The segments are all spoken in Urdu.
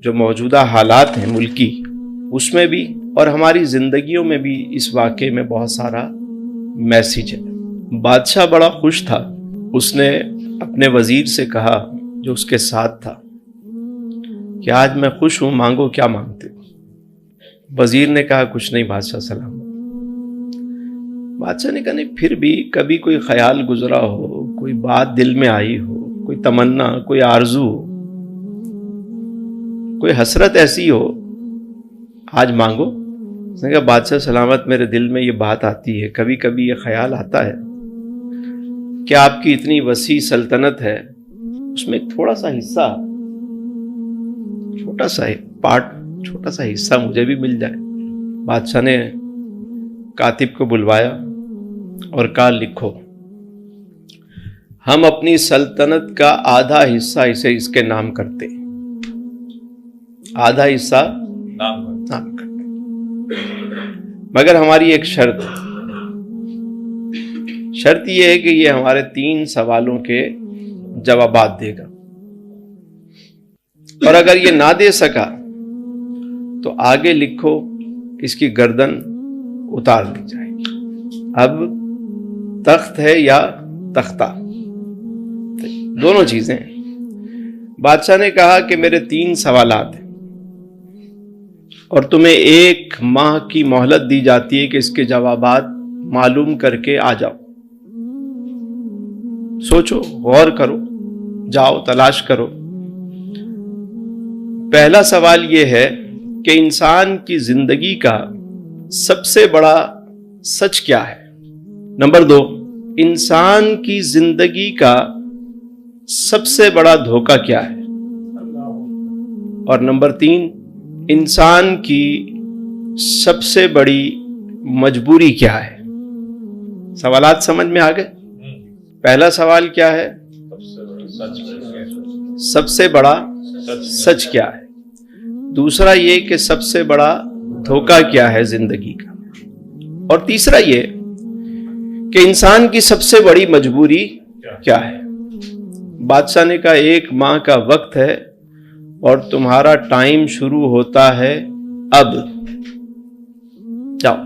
جو موجودہ حالات ہیں ملکی، اس میں بھی اور ہماری زندگیوں میں بھی اس واقعے میں بہت سارا میسیج ہے۔ بادشاہ بڑا خوش تھا، اس نے اپنے وزیر سے کہا جو اس کے ساتھ تھا کہ آج میں خوش ہوں، مانگو کیا مانگتے ہو؟ وزیر نے کہا کچھ نہیں بادشاہ سلام۔ بادشاہ نے کہا نہیں، پھر بھی کبھی کوئی خیال گزرا ہو، کوئی بات دل میں آئی ہو، کوئی تمنا، کوئی آرزو، کوئی حسرت ایسی ہو، آج مانگو۔ اس نے کہا بادشاہ سلامت، میرے دل میں یہ بات آتی ہے، کبھی کبھی یہ خیال آتا ہے کہ آپ کی اتنی وسیع سلطنت ہے، اس میں ایک تھوڑا سا حصہ، چھوٹا سا پارٹ، چھوٹا سا حصہ مجھے بھی مل جائے۔ بادشاہ نے کاتب کو بلوایا اور کہا لکھو، ہم اپنی سلطنت کا آدھا حصہ اس کے نام کرتے، آدھا حصہ نام کرتے، مگر ہماری ایک شرط یہ ہے کہ یہ ہمارے 3 سوالوں کے جوابات دے گا، اور اگر یہ نہ دے سکا تو آگے لکھو اس کی گردن اتار دی جائے گی۔ اب تخت ہے یا تختہ، دونوں چیزیں ہیں۔ بادشاہ نے کہا کہ میرے 3 سوالات ہیں اور تمہیں 1 ماہ کی مہلت دی جاتی ہے کہ اس کے جوابات معلوم کر کے آ جاؤ، سوچو، غور کرو، جاؤ تلاش کرو۔ پہلا سوال یہ ہے کہ انسان کی زندگی کا سب سے بڑا سچ کیا ہے؟ نمبر 2، انسان کی زندگی کا سب سے بڑا دھوکہ کیا ہے؟ اور نمبر 3، انسان کی سب سے بڑی مجبوری کیا ہے؟ سوالات سمجھ میں آ گئے؟ پہلا سوال کیا ہے؟ سب سے بڑا سچ کیا ہے؟ دوسرا یہ کہ سب سے بڑا دھوکہ کیا ہے زندگی کا؟ اور تیسرا یہ کہ انسان کی سب سے بڑی مجبوری کیا ہے؟ بادشاہ نے کہا 1 ماہ کا وقت ہے اور تمہارا ٹائم شروع ہوتا ہے اب، جاؤ۔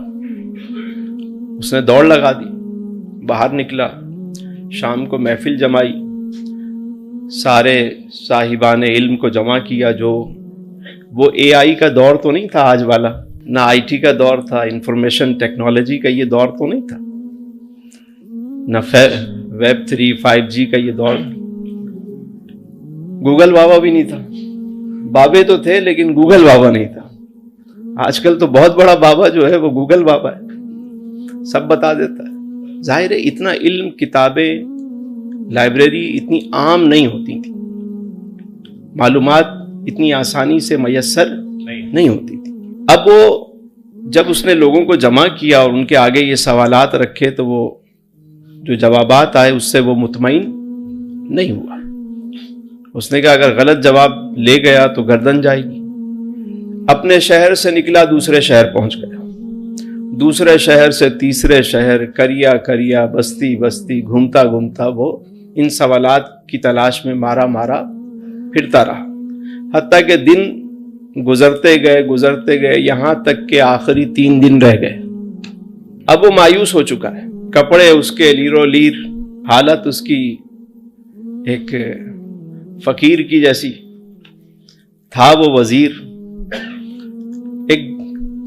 اس نے دوڑ لگا دی، باہر نکلا، شام کو محفل جمائی، سارے صاحبان علم کو جمع کیا۔ جو وہ اے آئی کا دور تو نہیں تھا آج والا، نہ آئی ٹی کا دور تھا، انفارمیشن ٹیکنالوجی کا یہ دور تو نہیں تھا، نہ ویب 3 5G کا یہ دور، گوگل بابا بھی نہیں تھا، بابے تو تھے لیکن گوگل بابا نہیں تھا۔ آج کل تو بہت بڑا بابا جو ہے وہ گوگل بابا ہے، سب بتا دیتا ہے۔ ظاہر ہے اتنا علم، کتابیں، لائبریری اتنی عام نہیں ہوتی تھی، معلومات اتنی آسانی سے میسر نہیں ہوتی تھی۔ اب وہ جب اس نے لوگوں کو جمع کیا اور ان کے آگے یہ سوالات رکھے تو وہ جو جوابات آئے اس سے وہ مطمئن نہیں ہوا۔ اس نے کہا اگر غلط جواب لے گیا تو گردن جائے گی۔ اپنے شہر سے نکلا، دوسرے شہر پہنچ گیا، دوسرے شہر سے تیسرے شہر، کریا بستی بستی گھومتا گھومتا وہ ان سوالات کی تلاش میں مارا پھرتا رہا، حتیٰ کہ دن گزرتے گئے یہاں تک کہ آخری 3 دن رہ گئے۔ اب وہ مایوس ہو چکا ہے، کپڑے اس کے لیرو لیر، حالت اس کی ایک فقیر کی جیسی تھا۔ وہ وزیر ایک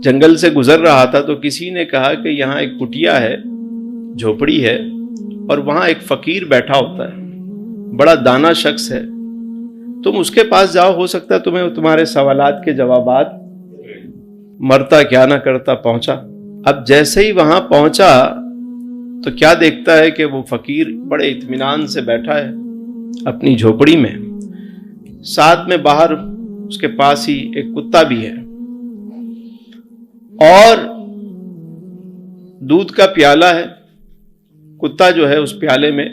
جنگل سے گزر رہا تھا تو کسی نے کہا کہ یہاں ایک کٹیا ہے، جھوپڑی ہے، اور وہاں ایک فقیر بیٹھا ہوتا ہے، بڑا دانا شخص ہے، تم اس کے پاس جاؤ، ہو سکتا ہے تمہیں تمہارے سوالات کے جوابات۔ مرتا کیا نہ کرتا، پہنچا۔ اب جیسے ہی وہاں پہنچا تو کیا دیکھتا ہے کہ وہ فقیر بڑے اطمینان سے بیٹھا ہے اپنی جھوپڑی میں، ساتھ میں باہر اس کے پاس ہی ایک کتا بھی ہے، اور دودھ کا پیالہ ہے، کتا جو ہے اس پیالے میں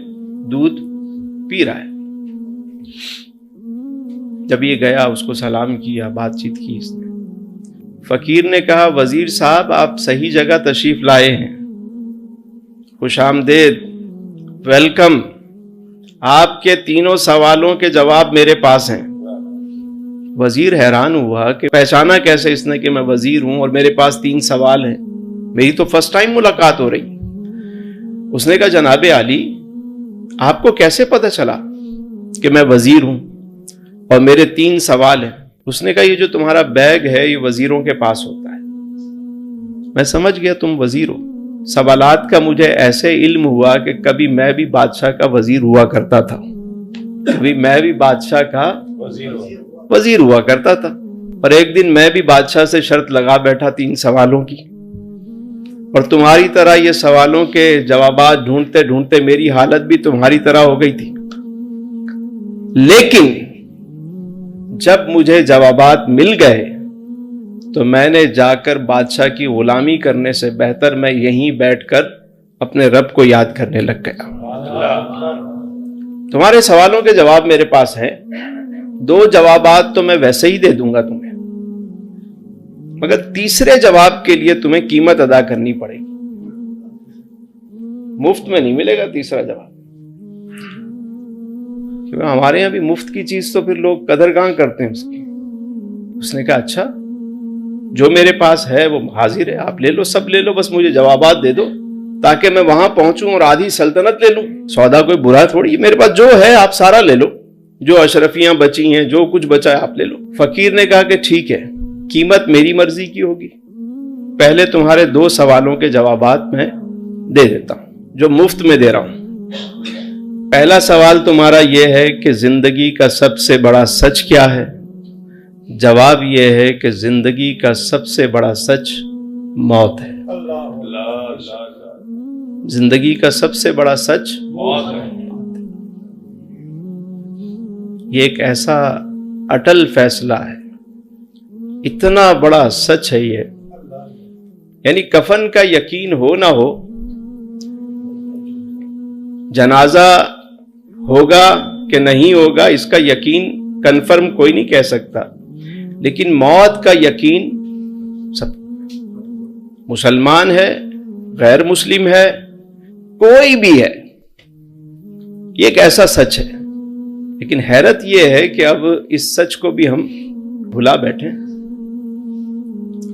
دودھ پی رہا ہے۔ جب یہ گیا اس کو سلام کیا، بات چیت کی اس نے۔ فقیر نے کہا وزیر صاحب آپ صحیح جگہ تشریف لائے ہیں، خوش آمدید، ویلکم، آپ کے 3 سوالوں کے جواب میرے پاس ہیں۔ وزیر حیران ہوا کہ پہچانا کیسے اس نے کہ میں وزیر ہوں اور میرے پاس 3 سوال ہیں، میری تو فرسٹ ٹائم ملاقات ہو رہی۔ اس نے کہا جناب عالی آپ کو کیسے پتہ چلا کہ میں وزیر ہوں اور میرے 3 سوال ہیں؟ اس نے کہا یہ جو تمہارا بیگ ہے یہ وزیروں کے پاس ہوتا ہے، میں سمجھ گیا تم وزیر ہو۔ سوالات کا مجھے ایسے علم ہوا کہ کبھی میں بھی بادشاہ کا وزیر ہوا کرتا تھا، کبھی میں بھی بادشاہ کا وزیر ہوا کرتا تھا، اور ایک دن میں بھی بادشاہ سے شرط لگا بیٹھا 3 سوالوں کی، اور تمہاری طرح یہ سوالوں کے جوابات ڈھونڈتے ڈھونڈتے میری حالت بھی تمہاری طرح ہو گئی تھی، لیکن جب مجھے جوابات مل گئے تو میں نے جا کر بادشاہ کی غلامی کرنے سے بہتر میں یہیں بیٹھ کر اپنے رب کو یاد کرنے لگ گیا۔ تمہارے سوالوں کے جواب میرے پاس ہیں، 2 جوابات تو میں ویسے ہی دے دوں گا تمہیں، مگر تیسرے جواب کے لیے تمہیں قیمت ادا کرنی پڑے گی، مفت میں نہیں ملے گا تیسرا جواب، کیونکہ ہمارے یہاں بھی مفت کی چیز تو پھر لوگ قدر کہاں کرتے ہیں اس کی۔ اس نے کہا اچھا جو میرے پاس ہے وہ حاضر ہے، آپ لے لو، سب لے لو، بس مجھے جوابات دے دو تاکہ میں وہاں پہنچوں اور آدھی سلطنت لے لوں۔ سودا کوئی برا تھوڑی، میرے پاس جو ہے آپ سارا لے لو، جو اشرفیاں بچی ہیں، جو کچھ بچا ہے آپ لے لو۔ فقیر نے کہا کہ ٹھیک ہے، قیمت میری مرضی کی ہوگی، پہلے تمہارے 2 سوالوں کے جوابات میں دے دیتا ہوں جو مفت میں دے رہا ہوں۔ پہلا سوال تمہارا یہ ہے کہ زندگی کا سب سے بڑا سچ کیا ہے؟ جواب یہ ہے کہ زندگی کا سب سے بڑا سچ موت ہے۔ زندگی کا سب سے بڑا سچ موت ہے۔ یہ ایک ایسا اٹل فیصلہ ہے، اتنا بڑا سچ ہے یہ، یعنی کفن کا یقین ہو نہ ہو، جنازہ ہوگا کہ نہیں ہوگا اس کا یقین کنفرم کوئی نہیں کہہ سکتا، لیکن موت کا یقین سب، مسلمان ہے، غیر مسلم ہے، کوئی بھی ہے، یہ ایک ایسا سچ ہے۔ لیکن حیرت یہ ہے کہ اب اس سچ کو بھی ہم بھلا بیٹھے۔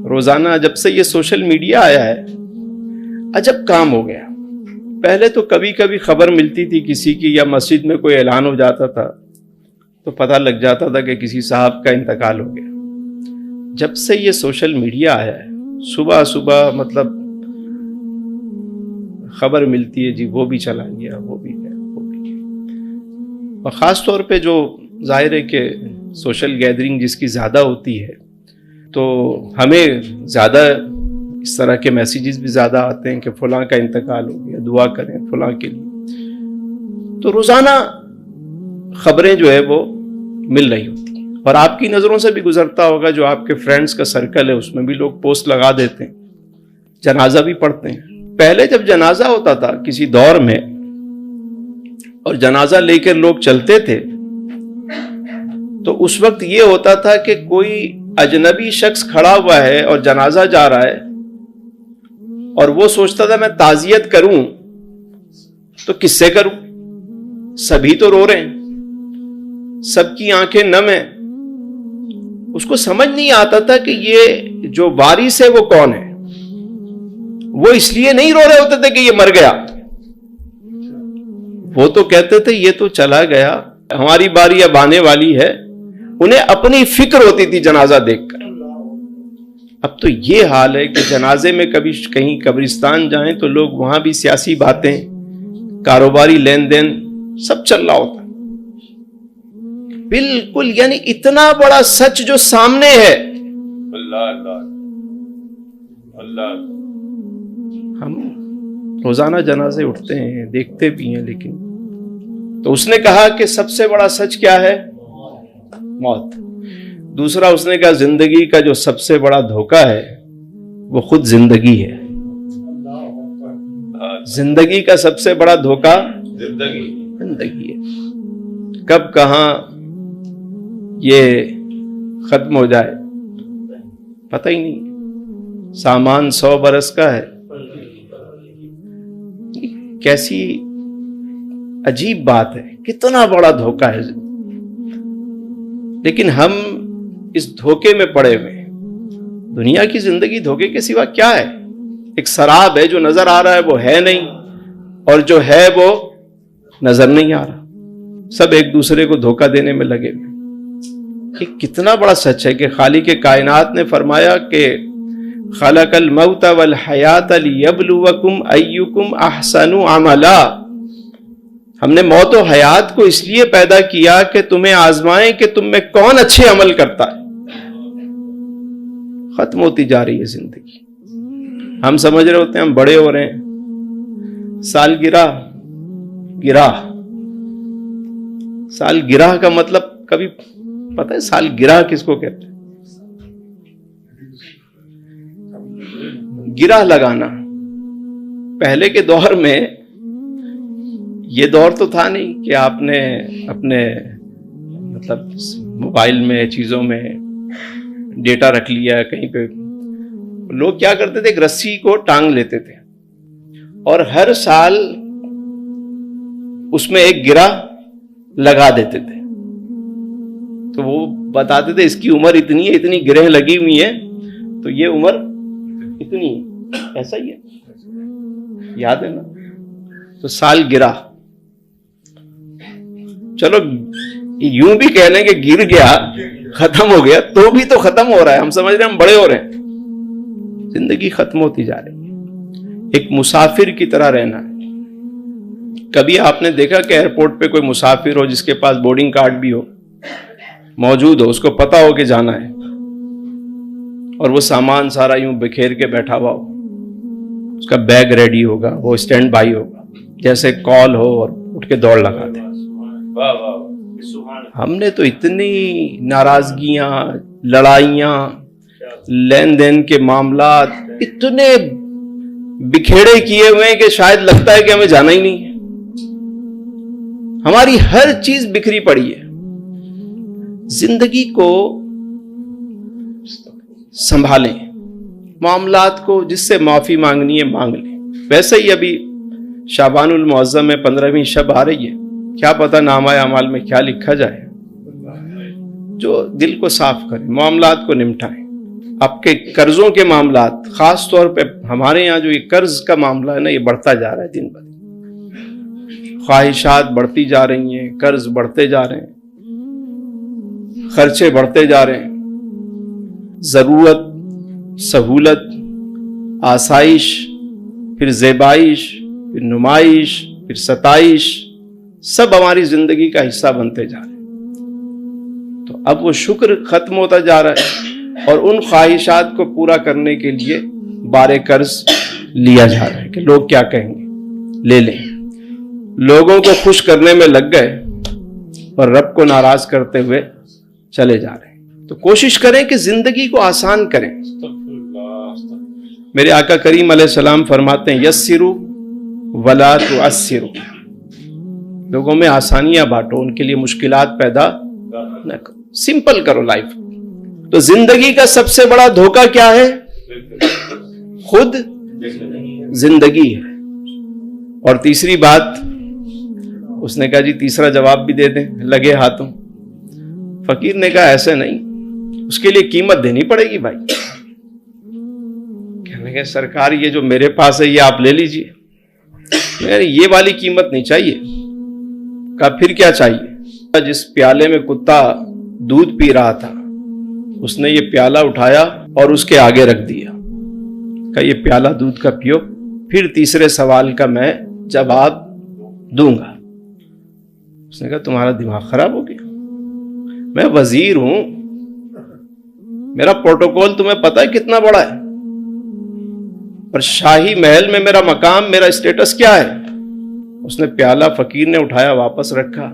روزانہ جب سے یہ سوشل میڈیا آیا ہے عجب کام ہو گیا۔ پہلے تو کبھی کبھی خبر ملتی تھی کسی کی، یا مسجد میں کوئی اعلان ہو جاتا تھا تو پتہ لگ جاتا تھا کہ کسی صاحب کا انتقال ہو گیا۔ جب سے یہ سوشل میڈیا آیا ہے صبح صبح مطلب خبر ملتی ہے، جی وہ بھی چلا گیا، وہ بھی گیا، وہ بھی گیا۔ اور خاص طور پہ جو ظاہر ہے کہ سوشل گیدرنگ جس کی زیادہ ہوتی ہے تو ہمیں زیادہ اس طرح کے میسیجز بھی زیادہ آتے ہیں کہ فلاں کا انتقال ہو گیا، دعا کریں فلاں کے لیے۔ تو روزانہ خبریں جو ہے وہ مل رہی ہوتی ہیں، اور آپ کی نظروں سے بھی گزرتا ہوگا، جو آپ کے فرینڈز کا سرکل ہے اس میں بھی لوگ پوسٹ لگا دیتے ہیں، جنازہ بھی پڑھتے ہیں۔ پہلے جب جنازہ ہوتا تھا کسی دور میں اور جنازہ لے کر لوگ چلتے تھے تو اس وقت یہ ہوتا تھا کہ کوئی اجنبی شخص کھڑا ہوا ہے اور جنازہ جا رہا ہے، اور وہ سوچتا تھا میں تعزیت کروں تو کس سے کروں، سبھی تو رو رہے ہیں، سب کی آنکھیں نم ہیں۔ اس کو سمجھ نہیں آتا تھا کہ یہ جو وارث ہے وہ کون ہے۔ وہ اس لیے نہیں رو رہے ہوتے تھے کہ یہ مر گیا، وہ تو کہتے تھے یہ تو چلا گیا، ہماری باری اب آنے والی ہے۔ انہیں اپنی فکر ہوتی تھی جنازہ دیکھ کر۔ اب تو یہ حال ہے کہ جنازے میں کبھی کہیں قبرستان جائیں تو لوگ وہاں بھی سیاسی باتیں، کاروباری لین دین سب چل رہا ہوتا ہے۔ بالکل یعنی اتنا بڑا سچ جو سامنے ہے، اللہ اللہ اللہ۔ ہم روزانہ جنازے اٹھتے ہیں، دیکھتے بھی ہیں، لیکن تو اس نے کہا کہ سب سے بڑا سچ کیا ہے؟ موت۔ دوسرا اس نے کہا زندگی کا جو سب سے بڑا دھوکہ ہے وہ خود زندگی ہے۔ زندگی کا سب سے بڑا دھوکہ زندگی ہے۔ کب کہاں یہ ختم ہو جائے پتہ ہی نہیں۔ سامان 100 برس کا ہے، کیسی عجیب بات ہے، کتنا بڑا دھوکہ ہے۔ لیکن ہم اس دھوکے میں پڑے ہوئے ہیں. دنیا کی زندگی دھوکے کے سوا کیا ہے؟ ایک سراب ہے، جو نظر آ رہا ہے وہ ہے نہیں، اور جو ہے وہ نظر نہیں آ رہا. سب ایک دوسرے کو دھوکہ دینے میں لگے ہوئے. یہ کتنا بڑا سچ ہے کہ خالق کائنات نے فرمایا کہ خلق الموت والحیات لیبلوکم ایکم احسن عملا. ہم نے موت و حیات کو اس لیے پیدا کیا کہ تمہیں آزمائیں کہ تم میں کون اچھے عمل کرتا ہے. ختم ہوتی جا رہی ہے زندگی. ہم سمجھ رہے ہوتے ہیں ہم بڑے ہو رہے ہیں. سالگرہ کا مطلب کبھی پتہ ہے سالگرہ کس کو کہتے ہیں؟ گرہ لگانا. پہلے کے دور میں یہ دور تو تھا نہیں کہ آپ نے اپنے مطلب موبائل میں چیزوں میں ڈیٹا رکھ لیا کہیں پہ. لوگ کیا کرتے تھے، ایک رسی کو ٹانگ لیتے تھے اور ہر سال اس میں ایک گرہ لگا دیتے تھے. تو وہ بتاتے تھے اس کی عمر اتنی ہے، اتنی گرہ لگی ہوئی ہیں تو یہ عمر اتنی ہے. ایسا ہی ہے، یاد ہے نا؟ تو سال گرہ، چلو یوں بھی کہہ لیں کہ گر گیا، ختم ہو گیا، تو بھی تو ختم ہو رہا ہے. ہم سمجھ رہے ہیں ہم بڑے ہو رہے ہیں. زندگی ختم ہوتی جا رہی ہے. ایک مسافر کی طرح رہنا ہے. کبھی آپ نے دیکھا کہ ایئرپورٹ پہ کوئی مسافر ہو جس کے پاس بورڈنگ کارڈ بھی ہو، موجود ہو، اس کو پتا ہو کہ جانا ہے، اور وہ سامان سارا یوں بکھیر کے بیٹھا ہوا ہو، اس کا بیگ ریڈی ہوگا، وہ اسٹینڈ بائی ہوگا، جیسے کال ہو اور اٹھ کے دوڑ لگا دے. ہم نے تو اتنی ناراضگیاں، لڑائیاں، لین دین کے معاملات اتنے بکھیڑے کیے ہوئے ہیں کہ شاید لگتا ہے کہ ہمیں جانا ہی نہیں ہے. ہماری ہر چیز بکھری پڑی ہے. زندگی کو سنبھالیں، معاملات کو جس سے معافی مانگنی ہے مانگ لیں. ویسے ہی ابھی شعبان المعظم میں 15ویں شب آ رہی ہے، کیا پتہ نامہ اعمال میں کیا لکھا جائے. جو دل کو صاف کریں، معاملات کو نمٹائیں. آپ کے قرضوں کے معاملات، خاص طور پہ ہمارے یہاں جو یہ قرض کا معاملہ ہے نا، یہ بڑھتا جا رہا ہے دن بدن. خواہشات بڑھتی جا رہی ہیں، قرض بڑھتے جا رہے ہیں، خرچے بڑھتے جا رہے ہیں. ضرورت، سہولت، آسائش، پھر زیبائش، پھر نمائش، پھر ستائش، سب ہماری زندگی کا حصہ بنتے جا رہے ہیں. تو اب وہ شکر ختم ہوتا جا رہا ہے اور ان خواہشات کو پورا کرنے کے لیے بارے قرض لیا جا رہا ہے کہ لوگ کیا کہیں گے، لے لیں. لوگوں کو خوش کرنے میں لگ گئے اور رب کو ناراض کرتے ہوئے چلے جا رہے ہیں. تو کوشش کریں کہ زندگی کو آسان کریں. میرے آقا کریم علیہ السلام فرماتے ہیں یسروا ولا تعسروا. لوگوں میں آسانیاں بانٹو، ان کے لیے مشکلات پیدا نہ کرو. سمپل کرو لائف. تو زندگی کا سب سے بڑا دھوکہ کیا ہے؟ خود زندگی ہے. اور تیسری بات اس نے کہا جی تیسرا جواب بھی دے دیں لگے ہاتھوں. فقیر نے کہا ایسے نہیں، اس کے لیے قیمت دینی پڑے گی بھائی. کہنے کہ سرکار یہ جو میرے پاس ہے یہ آپ لے لیجئے. یہ والی قیمت نہیں چاہیے. کہا پھر کیا چاہیے؟ جس پیالے میں کتا دودھ پی رہا تھا اس نے یہ پیالہ اٹھایا اور اس کے آگے رکھ دیا. کہا یہ پیالہ دودھ کا پیو، پھر تیسرے سوال کا میں جواب دوں گا. اس نے کہا تمہارا دماغ خراب ہو گیا، میں وزیر ہوں، میرا پروٹوکول تمہیں پتہ ہے کتنا بڑا ہے، اور شاہی محل میں میرا مقام، میرا اسٹیٹس کیا ہے. اس نے پیالہ فقیر نے اٹھایا واپس رکھا.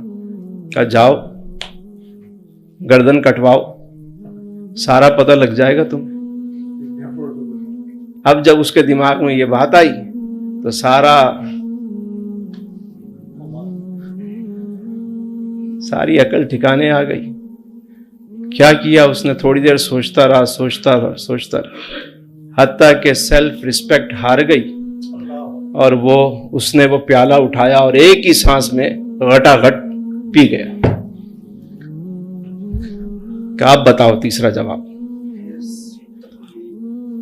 کہا جاؤ گردن کٹواؤ، سارا پتہ لگ جائے گا تمہیں. اب جب اس کے دماغ میں یہ بات آئی تو ساری عقل ٹھکانے آ گئی. کیا کیا اس نے؟ تھوڑی دیر سوچتا رہا، حتیٰ کہ سیلف ریسپیکٹ ہار گئی اور اس نے وہ پیالہ اٹھایا اور ایک ہی سانس میں غٹا غٹ پی گیا. کہ آپ بتاؤ تیسرا جواب.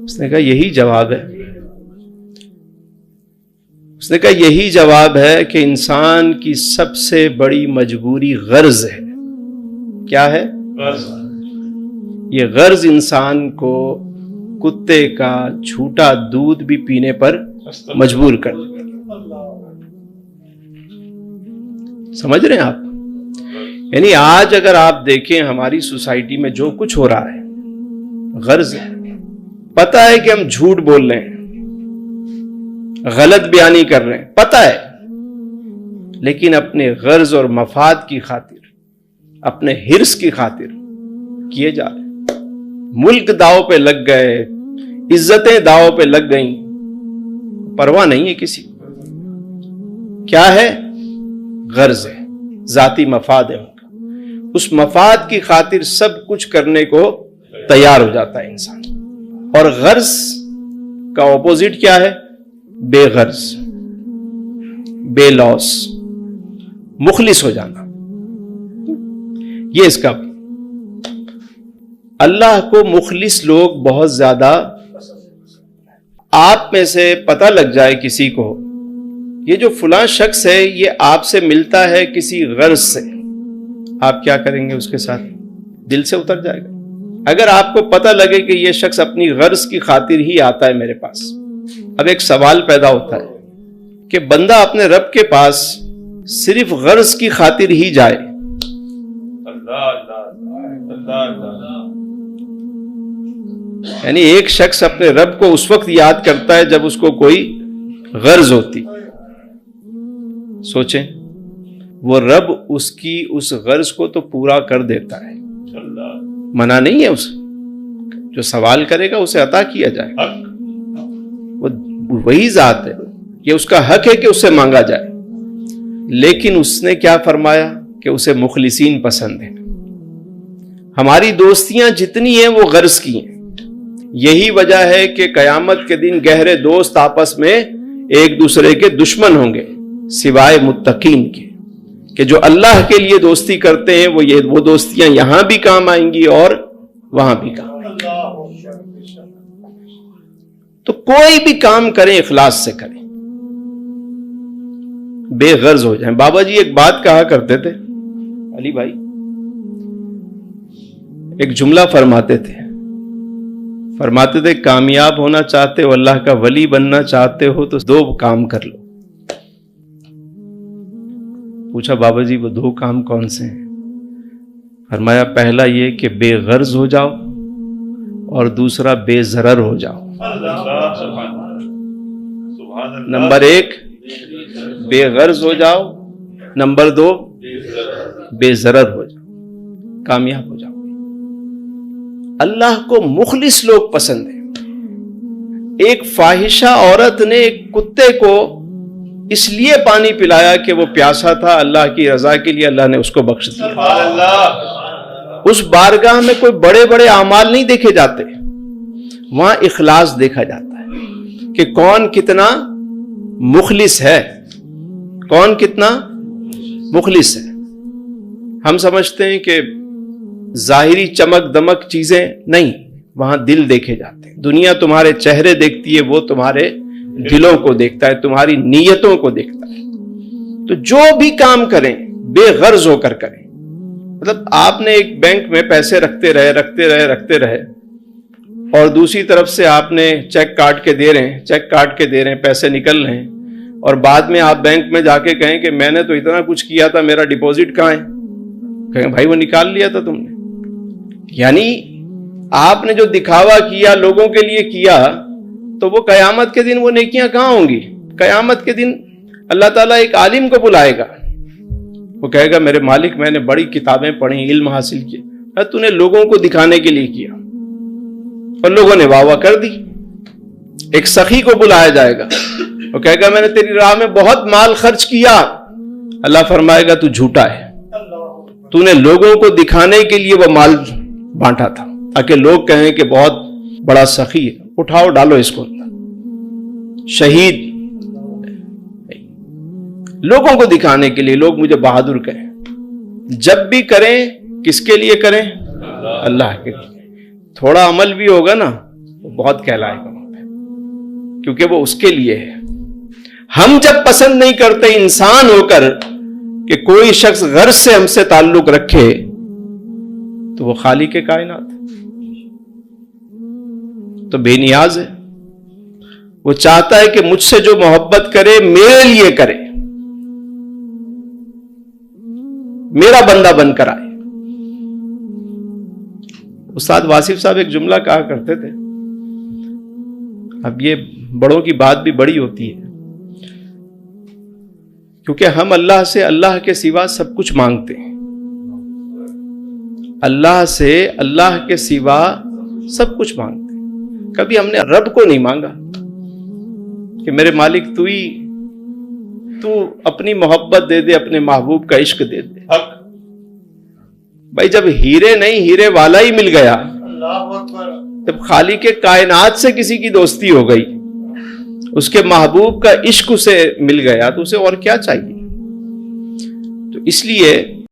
اس نے کہا یہی جواب ہے. اس نے کہا یہی جواب ہے کہ انسان کی سب سے بڑی مجبوری غرض ہے. کیا ہے؟ غرض. یہ غرض انسان کو کتے کا جھوٹا دودھ بھی پینے پر مجبور کر دے. سمجھ رہے ہیں آپ؟ یعنی آج اگر آپ دیکھیں ہماری سوسائٹی میں جو کچھ ہو رہا ہے غرض ہے. پتہ ہے کہ ہم جھوٹ بول رہے ہیں, غلط بیانی کر رہے ہیں, پتہ ہے, لیکن اپنے غرض اور مفاد کی خاطر, اپنے حرص کی خاطر کیے جا رہے ہیں. ملک داؤ پہ لگ گئے, عزتیں داؤ پہ لگ گئیں, پرواہ نہیں ہے کسی کو. کیا ہے؟ غرض ہے, ذاتی مفاد ہے ان کا. اس مفاد کی خاطر سب کچھ کرنے کو تیار ہو جاتا ہے انسان. اور غرض کا اپوزٹ کیا ہے؟ بے غرض, بے لوس, مخلص ہو جانا. یہ اس کا. اللہ کو مخلص لوگ بہت زیادہ. آپ میں سے پتہ لگ جائے کسی کو یہ جو فلاں شخص ہے یہ آپ سے ملتا ہے کسی غرض سے, آپ کیا کریں گے اس کے ساتھ؟ دل سے اتر جائے گا. اگر آپ کو پتہ لگے کہ یہ شخص اپنی غرض کی خاطر ہی آتا ہے میرے پاس, اب ایک سوال پیدا ہوتا ہے کہ بندہ اپنے رب کے پاس صرف غرض کی خاطر ہی جائے. یعنی ایک شخص اپنے رب کو اس وقت یاد کرتا ہے جب اس کو کوئی غرض ہوتی. سوچیں, وہ رب اس کی اس غرض کو تو پورا کر دیتا ہے, منع نہیں ہے اسے. جو سوال کرے گا اسے عطا کیا جائے. وہ وہی ذات ہے, یہ اس کا حق ہے کہ اس سے مانگا جائے. لیکن اس نے کیا فرمایا کہ اسے مخلصین پسند ہیں. ہماری دوستیاں جتنی ہیں وہ غرض کی ہیں. یہی وجہ ہے کہ قیامت کے دن گہرے دوست آپس میں ایک دوسرے کے دشمن ہوں گے سوائے متقین کے, کہ جو اللہ کے لیے دوستی کرتے ہیں وہ دوستیاں یہاں بھی کام آئیں گی اور وہاں بھی کام آئیں گی. تو کوئی بھی کام کریں اخلاص سے کریں, بے غرض ہو جائیں. بابا جی ایک بات کہا کرتے تھے, علی بھائی ایک جملہ فرماتے تھے کامیاب ہونا چاہتے ہو, اللہ کا ولی بننا چاہتے ہو تو 2 کام کر لو. پوچھا بابا جی وہ 2 کام کون سے ہیں؟ فرمایا پہلا یہ کہ بے غرض ہو جاؤ اور دوسرا بے ضرر ہو جاؤ. نمبر 1 بے غرض ہو جاؤ, نمبر 2 بے ضرر ہو جاؤ, کامیاب ہو جاؤ. اللہ کو مخلص لوگ پسند ہیں. ایک فاحشہ عورت نے ایک کتے کو اس لیے پانی پلایا کہ وہ پیاسا تھا, اللہ کی رضا کے لیے اللہ نے اس کو بخش دیا. اس بارگاہ میں کوئی بڑے بڑے اعمال نہیں دیکھے جاتے, وہاں اخلاص دیکھا جاتا ہے کہ کون کتنا مخلص ہے, کون کتنا مخلص ہے. ہم سمجھتے ہیں کہ ظاہری چمک دمک چیزیں نہیں, وہاں دل دیکھے جاتے ہیں. دنیا تمہارے چہرے دیکھتی ہے, وہ تمہارے دلوں کو دیکھتا ہے, تمہاری نیتوں کو دیکھتا ہے. تو جو بھی کام کریں بے غرض ہو کر کریں. مطلب آپ نے ایک بینک میں پیسے رکھتے رہے اور دوسری طرف سے آپ نے چیک کاٹ کے دے رہے ہیں, پیسے نکل رہے ہیں, اور بعد میں آپ بینک میں جا کے کہیں کہ میں نے تو اتنا کچھ کیا تھا, میرا ڈپوزٹ کہاں ہے؟ کہیں بھائی وہ نکال لیا تھا تم نے. یعنی آپ نے جو دکھاوا کیا, لوگوں کے لیے کیا, تو وہ قیامت کے دن وہ نیکیاں کہاں ہوں گی؟ قیامت کے دن اللہ تعالیٰ ایک عالم کو بلائے گا, وہ کہے گا میرے مالک میں نے بڑی کتابیں پڑھی, علم حاصل کیا, تو نے لوگوں کو دکھانے کے لیے کیا اور لوگوں نے واہ واہ کر دی. ایک سخی کو بلایا جائے گا, وہ کہے گا میں نے تیری راہ میں بہت مال خرچ کیا. اللہ فرمائے گا تو جھوٹا ہے, تو نے لوگوں کو دکھانے کے لیے وہ مال بانٹا تھا تاکہ لوگ کہیں کہ بہت بڑا سخی ہے, اٹھاؤ ڈالو اس کو. شہید لوگوں کو دکھانے کے لیے, لوگ مجھے بہادر کہیں. جب بھی کریں کس کے لیے کریں؟ اللہ کے لیے. تھوڑا عمل بھی ہوگا نا وہ بہت کہلائے گا وہاں پہ، کیونکہ وہ اس کے لیے ہے. ہم جب پسند نہیں کرتے انسان ہو کر کہ کوئی شخص غرض سے ہم سے تعلق رکھے، تو وہ خالق کائنات تو بے نیاز ہے. وہ چاہتا ہے کہ مجھ سے جو محبت کرے میرے لیے کرے، میرا بندہ بن کر آئے. استاد واصف صاحب ایک جملہ کہا کرتے تھے، اب یہ بڑوں کی بات بھی بڑی ہوتی ہے، کیونکہ ہم اللہ سے اللہ کے سوا سب کچھ مانگتے ہیں. اللہ سے اللہ کے سوا سب کچھ مانگتے ہیں. کبھی ہم نے رب کو نہیں مانگا کہ میرے مالک تو اپنی محبت دے دے، اپنے محبوب کا عشق دے دے. بھائی جب ہیرے نہیں ہیرے والا ہی مل گیا، جب خالق کائنات سے کسی کی دوستی ہو گئی، اس کے محبوب کا عشق اسے مل گیا، تو اسے اور کیا چاہیے؟ تو اس لیے